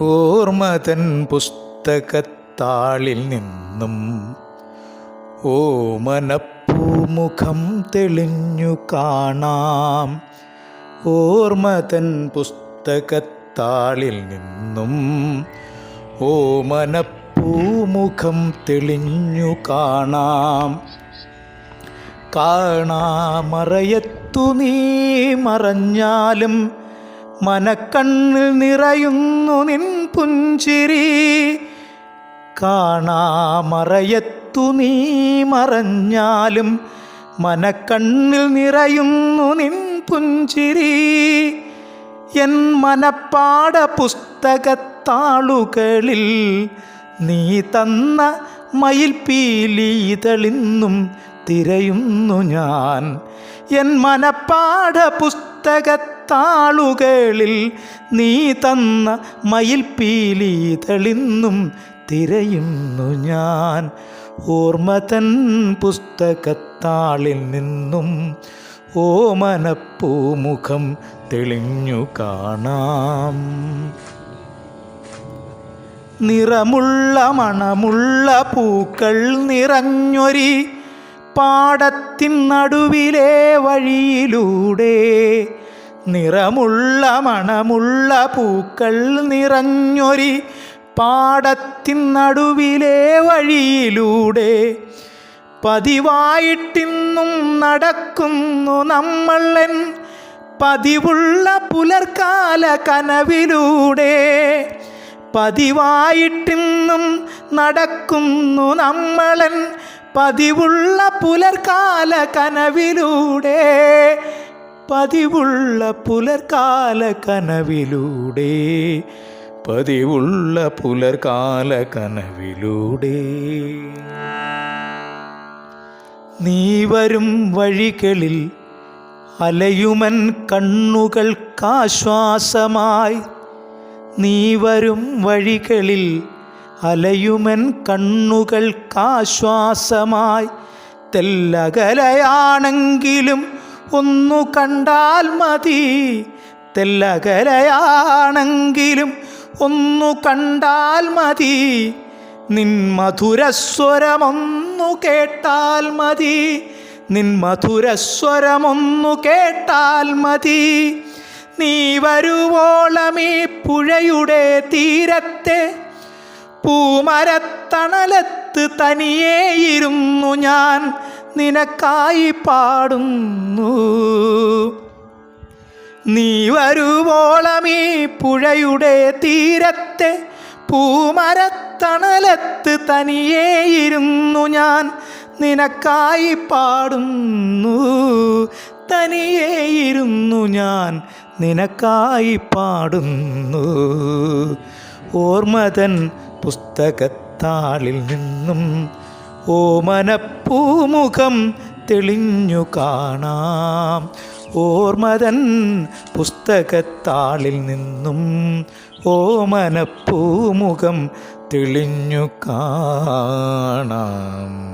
ഓർമ്മതൻ പുസ്തകത്താളിൽ നിന്നും ഓമനപ്പൂമുഖം തെളിഞ്ഞു കാണാം. ഓർമ്മതൻ പുസ്തകത്താളിൽ നിന്നും ഓമനപ്പൂമുഖം തെളിഞ്ഞു കാണാം. കാണാമറയത്തു നീ മറഞ്ഞാലും മനക്കണ്ണിൽ നിറയുന്നു നിൻ പുഞ്ചിരി. കാണാമറയത്തു നീ മറഞ്ഞാലും മനക്കണ്ണിൽ നിറയുന്നു നിൻ പുഞ്ചിരി. എൻ മനപ്പാഠ പുസ്തകത്താളുകളിൽ നീ തന്ന മയിൽപ്പീലിതളിന്നും തിരയുന്നു ഞാൻ. എൻ മനപ്പാഠ പുസ്തകത്താളുകളിൽ നീ തന്ന മയിൽപ്പീലിതളിന്നും തിരയുന്നു ഞാൻ. ഓർമ്മതൻ പുസ്തകത്താളിൽ നിന്നും ഓമനപ്പൂമുഖം തെളിഞ്ഞു കാണാം. നിറമുള്ള മണമുള്ള പൂക്കൾ നിറഞ്ഞൊരി പാടത്തിൻ നടുവിലെ വഴിയിലൂടെ, നിറമുള്ള മണമുള്ള പൂക്കൾ നിറഞ്ഞൊരി പാടത്തിൻ നടുവിലെ വഴിയിലൂടെ പതിവായിട്ടിന്നും നടക്കുന്നു നമ്മളൻ പതിവുള്ള പുലർക്കാല കനവിലൂടെ. പതിവായിട്ടിന്നും നടക്കുന്നു നമ്മളൻ പതിവുള്ള പുലർക്കാല കനവിലൂടെ. പതിവുള്ള പുലർക്കാല കനവിലൂടെ. പതിവുള്ള പുലർക്കാല കനവിലൂടെ. നീ വരും വഴികളിൽ അലയുമൻ കണ്ണുകൾക്കാശ്വാസമായി. നീ വരും വഴികളിൽ അലയുമൻ കണ്ണുകൾക്കാശ്വാസമായി. തെല്ലകലയാണെങ്കിലും ഒന്നു കണ്ടാൽ മതി. തെല്ലകലയാണെങ്കിലും ഒന്നു കണ്ടാൽ മതി. നിൻ മധുരസ്വരമൊന്നു കേട്ടാൽ മതി. നിൻ മധുരസ്വരമൊന്നു കേട്ടാൽ മതി. നീ വരുവോളമീ പുഴയുടെ തീരത്തെ പൂമരത്തണലത്ത് തനിയേയിരുന്നു ഞാൻ നിനക്കായി പാടുന്നു. നീ വരുവോളമീ പുഴയുടെ തീരത്തെ പൂമരത്തണലത്ത് തനിയേയിരുന്നു ഞാൻ നിനക്കായി പാടുന്നു. തനിയേയിരുന്നു ഞാൻ നിനക്കായി പാടുന്നു. ഓർമ്മതൻ പുസ്തകത്താളിൽ നിന്നും ഓമനപ്പൂമുഖം തെളിഞ്ഞു കാണാം. ഓർമ്മതൻ പുസ്തകത്താളിൽ നിന്നും ഓമനപ്പൂമുഖം തെളിഞ്ഞു കാണാം.